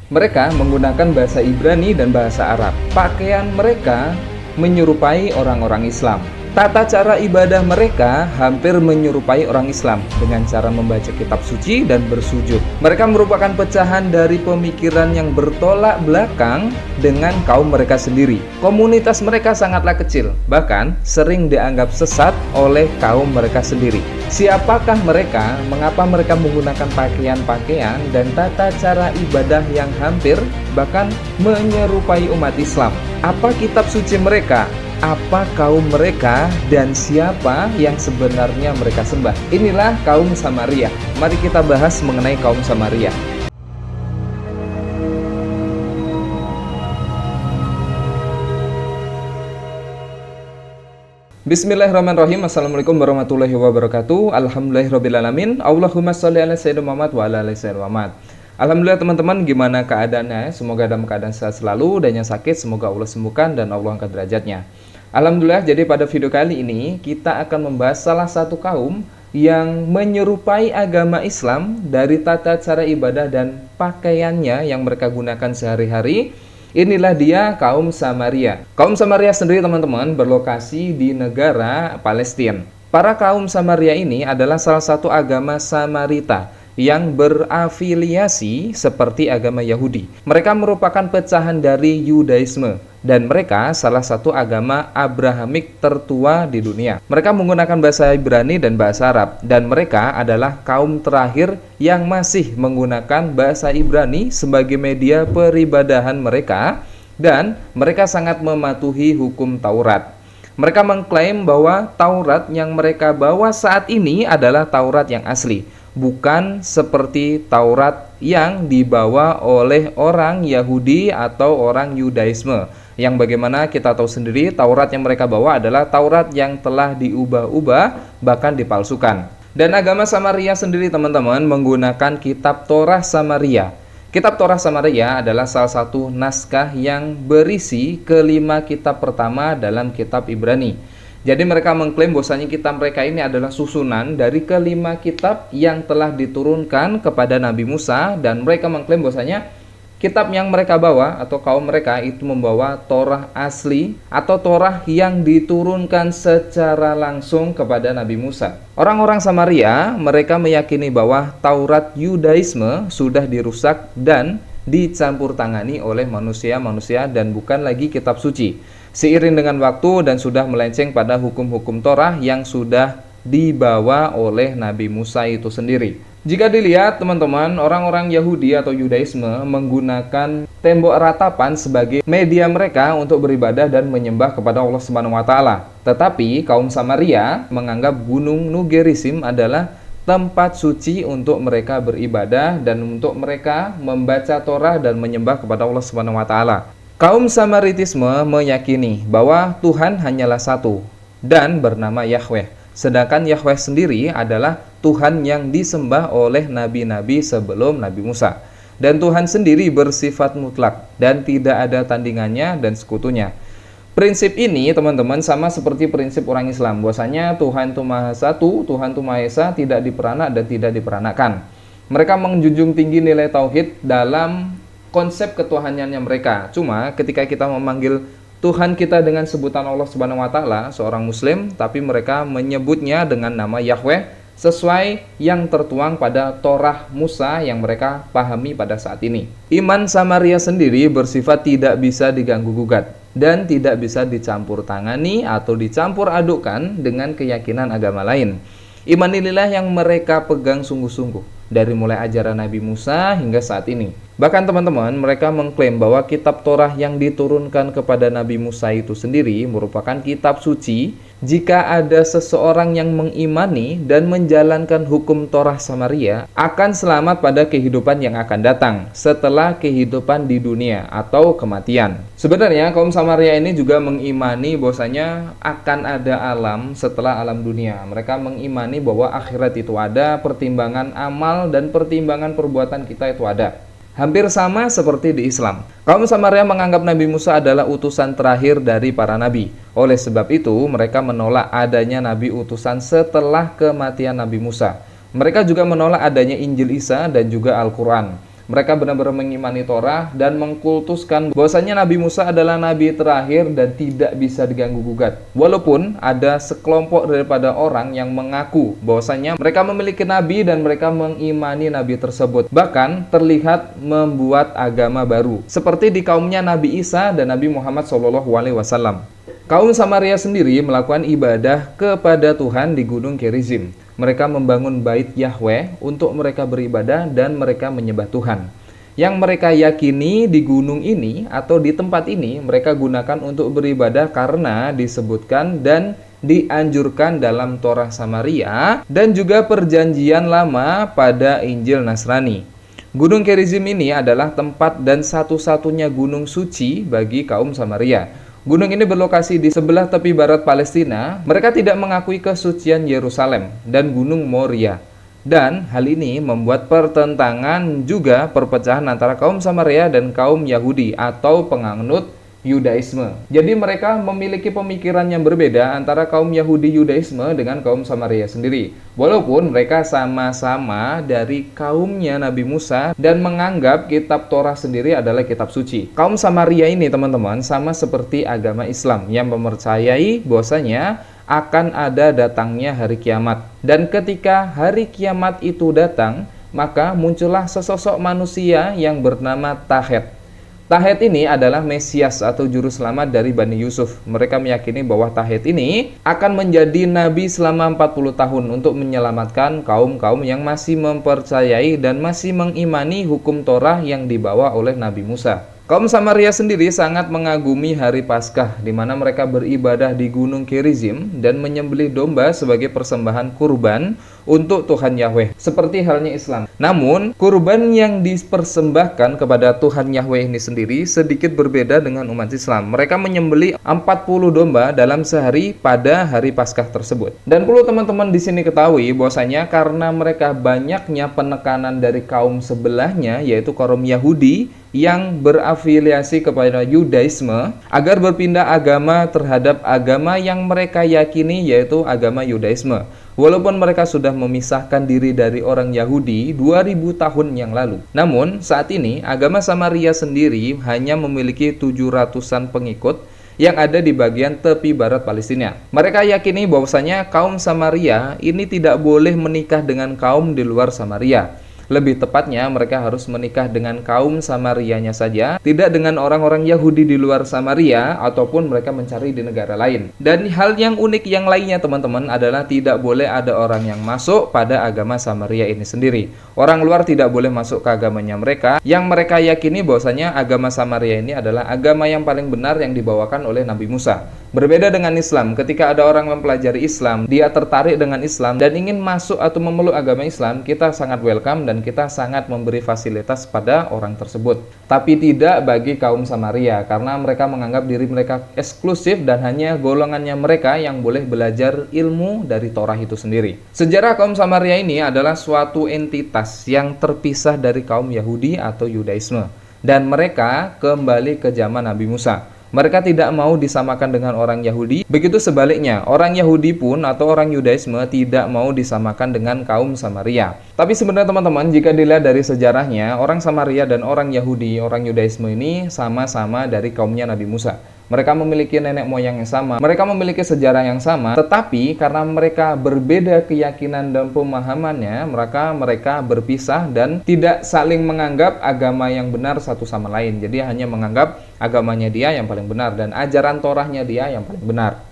Mereka menggunakan bahasa Ibrani dan bahasa Arab. Pakaian mereka menyerupai orang-orang Islam. Tata cara ibadah mereka hampir menyerupai orang Islam dengan cara membaca kitab suci dan bersujud. Mereka merupakan pecahan dari pemikiran yang bertolak belakang dengan kaum mereka sendiri. Komunitas mereka sangatlah kecil, bahkan sering dianggap sesat oleh kaum mereka sendiri. Siapakah mereka? Mengapa mereka menggunakan pakaian-pakaian dan tata cara ibadah yang hampir bahkan menyerupai umat Islam? Apa kitab suci mereka? Apa kaum mereka dan siapa yang sebenarnya mereka sembah? Inilah kaum Samaria. Mari kita bahas mengenai kaum Samaria. Bismillahirrahmanirrahim. Assalamualaikum warahmatullahi wabarakatuh. Alhamdulillahirrabbilalamin. Allahumma sholli ala sayyidina Muhammad wa ala ali sayyidina Muhammad. Alhamdulillah teman-teman, gimana keadaannya? Semoga dalam keadaan sehat selalu, dan yang sakit semoga Allah sembuhkan dan Allah angkat derajatnya. Alhamdulillah, jadi pada video kali ini kita akan membahas salah satu kaum yang menyerupai agama Islam dari tata cara ibadah dan pakaiannya yang mereka gunakan sehari-hari. Inilah dia kaum Samaria. Kaum Samaria sendiri teman-teman berlokasi di negara Palestina. Para kaum Samaria ini adalah salah satu agama Samarita yang berafiliasi seperti agama Yahudi. Mereka merupakan pecahan dari Yudaisme dan mereka salah satu agama Abrahamik tertua di dunia. Mereka menggunakan bahasa Ibrani dan bahasa Arab, dan mereka adalah kaum terakhir yang masih menggunakan bahasa Ibrani sebagai media peribadahan mereka, dan mereka sangat mematuhi hukum Taurat. Mereka mengklaim bahwa Taurat yang mereka bawa saat ini adalah Taurat yang asli, bukan seperti Taurat yang dibawa oleh orang Yahudi atau orang Yudaisme, yang bagaimana kita tahu sendiri Taurat yang mereka bawa adalah Taurat yang telah diubah-ubah, bahkan dipalsukan. Dan agama Samaria sendiri teman-teman menggunakan kitab Torah Samaria. Kitab Torah Samaria adalah salah satu naskah yang berisi kelima kitab pertama dalam kitab Ibrani. Jadi mereka mengklaim bahwasanya kitab mereka ini adalah susunan dari kelima kitab yang telah diturunkan kepada Nabi Musa, dan mereka mengklaim bahwasanya kitab yang mereka bawa atau kaum mereka itu membawa Torah asli atau Torah yang diturunkan secara langsung kepada Nabi Musa. Orang-orang Samaria mereka meyakini bahwa Taurat Yudaisme sudah dirusak dan dicampur tangani oleh manusia-manusia dan bukan lagi kitab suci. Seiring dengan waktu dan sudah melenceng pada hukum-hukum Torah yang sudah dibawa oleh Nabi Musa itu sendiri. Jika dilihat teman-teman, orang-orang Yahudi atau Yudaisme menggunakan tembok ratapan sebagai media mereka untuk beribadah dan menyembah kepada Allah Subhanahu wa taala. Tetapi kaum Samaria menganggap Gunung Nugerisim adalah tempat suci untuk mereka beribadah dan untuk mereka membaca Torah dan menyembah kepada Allah Subhanahu wa taala. Kaum Samaritisme meyakini bahwa Tuhan hanyalah satu dan bernama Yahweh. Sedangkan Yahweh sendiri adalah Tuhan yang disembah oleh nabi-nabi sebelum Nabi Musa. Dan Tuhan sendiri bersifat mutlak dan tidak ada tandingannya dan sekutunya. Prinsip ini teman-teman sama seperti prinsip orang Islam, bahwasanya Tuhan itu Maha Satu, Tuhan itu Maha Esa, tidak diperanak dan tidak diperanakan. Mereka menjunjung tinggi nilai tauhid dalam konsep ketuhanannya mereka. Cuma ketika kita memanggil Tuhan kita dengan sebutan Allah Subhanahu wa taala, seorang muslim, tapi mereka menyebutnya dengan nama Yahweh sesuai yang tertuang pada Torah Musa yang mereka pahami pada saat ini. Iman Samaria sendiri bersifat tidak bisa diganggu-gugat dan tidak bisa dicampur tangani atau dicampur adukkan dengan keyakinan agama lain. Iman inilah yang mereka pegang sungguh-sungguh dari mulai ajaran Nabi Musa hingga saat ini. Bahkan teman-teman, mereka mengklaim bahwa kitab Torah yang diturunkan kepada Nabi Musa itu sendiri merupakan kitab suci jika ada seseorang yang mengimani dan menjalankan hukum Torah Samaria akan selamat pada kehidupan yang akan datang setelah kehidupan di dunia atau kematian. Sebenarnya kaum Samaria ini juga mengimani bahwasanya akan ada alam setelah alam dunia. Mereka mengimani bahwa akhirat itu ada, pertimbangan amal dan pertimbangan perbuatan kita itu ada. Hampir sama seperti di Islam. Kaum Samaria menganggap Nabi Musa adalah utusan terakhir dari para nabi. Oleh sebab itu, mereka menolak adanya nabi utusan setelah kematian Nabi Musa. Mereka juga menolak adanya Injil Isa dan juga Al-Quran. Mereka benar-benar mengimani Torah dan mengkultuskan bahwasanya Nabi Musa adalah nabi terakhir dan tidak bisa diganggu-gugat. Walaupun ada sekelompok daripada orang yang mengaku bahwasanya mereka memiliki nabi dan mereka mengimani nabi tersebut. Bahkan terlihat membuat agama baru, seperti di kaumnya Nabi Isa dan Nabi Muhammad SAW. Kaum Samaria sendiri melakukan ibadah kepada Tuhan di Gunung Gerizim. Mereka membangun bait Yahweh untuk mereka beribadah dan mereka menyembah Tuhan. Yang mereka yakini di gunung ini atau di tempat ini mereka gunakan untuk beribadah karena disebutkan dan dianjurkan dalam Torah Samaria dan juga Perjanjian Lama pada Injil Nasrani. Gunung Gerizim ini adalah tempat dan satu-satunya gunung suci bagi kaum Samaria. Gunung ini berlokasi di sebelah tepi barat Palestina. Mereka tidak mengakui kesucian Yerusalem dan Gunung Moria. Dan hal ini membuat pertentangan juga perpecahan antara kaum Samaria dan kaum Yahudi atau penganut Yudaisme. Jadi mereka memiliki pemikiran yang berbeda antara kaum Yahudi Yudaisme dengan kaum Samaria sendiri. Walaupun mereka sama-sama dari kaumnya Nabi Musa dan menganggap kitab Torah sendiri adalah kitab suci. Kaum Samaria ini teman-teman sama seperti agama Islam yang mempercayai bahwasanya akan ada datangnya hari kiamat. Dan ketika hari kiamat itu datang, maka muncullah sesosok manusia yang bernama Tahet. Tahet ini adalah Mesias atau juru selamat dari Bani Yusuf. Mereka meyakini bahwa Tahet ini akan menjadi nabi selama 40 tahun untuk menyelamatkan kaum-kaum yang masih mempercayai dan masih mengimani hukum Torah yang dibawa oleh Nabi Musa. Kaum Samaria sendiri sangat mengagumi hari Paskah, di mana mereka beribadah di Gunung Gerizim dan menyembelih domba sebagai persembahan kurban untuk Tuhan Yahweh, seperti halnya Islam. Namun, kurban yang dipersembahkan kepada Tuhan Yahweh ini sendiri sedikit berbeda dengan umat Islam. Mereka menyembelih 40 domba dalam sehari pada hari Paskah tersebut. Dan perlu teman-teman di sini ketahui bahwasanya karena mereka banyaknya penekanan dari kaum sebelahnya, yaitu kaum Yahudi yang berafiliasi kepada Yudaisme agar berpindah agama terhadap agama yang mereka yakini, yaitu agama Yudaisme. Walaupun mereka sudah memisahkan diri dari orang Yahudi 2000 tahun yang lalu. Namun saat ini agama Samaria sendiri hanya memiliki 700-an pengikut yang ada di bagian tepi barat Palestina. Mereka yakini bahwasanya kaum Samaria ini tidak boleh menikah dengan kaum di luar Samaria. Lebih tepatnya, mereka harus menikah dengan kaum Samarianya saja, tidak dengan orang-orang Yahudi di luar Samaria, ataupun mereka mencari di negara lain. Dan hal yang unik yang lainnya teman-teman adalah tidak boleh ada orang yang masuk pada agama Samaria ini sendiri. Orang luar tidak boleh masuk ke agamanya mereka, yang mereka yakini bahwasanya agama Samaria ini adalah agama yang paling benar yang dibawakan oleh Nabi Musa. Berbeda dengan Islam, ketika ada orang mempelajari Islam, dia tertarik dengan Islam dan ingin masuk atau memeluk agama Islam, kita sangat welcome dan kita sangat memberi fasilitas pada orang tersebut. Tapi tidak bagi kaum Samaria, karena mereka menganggap diri mereka eksklusif dan hanya golongannya mereka yang boleh belajar ilmu dari Torah itu sendiri. Sejarah kaum Samaria ini adalah suatu entitas yang terpisah dari kaum Yahudi atau Yudaisme, dan mereka kembali ke zaman Nabi Musa. Mereka tidak mau disamakan dengan orang Yahudi. Begitu sebaliknya, orang Yahudi pun atau orang Yudaisme tidak mau disamakan dengan kaum Samaria. Tapi sebenarnya teman-teman, jika dilihat dari sejarahnya, orang Samaria dan orang Yahudi, orang Yudaisme ini sama-sama dari kaumnya Nabi Musa. Mereka memiliki nenek moyang yang sama, mereka memiliki sejarah yang sama, tetapi karena mereka berbeda keyakinan dan pemahamannya, mereka berpisah dan tidak saling menganggap agama yang benar satu sama lain. Jadi hanya menganggap agamanya dia yang paling benar dan ajaran Torahnya dia yang paling benar.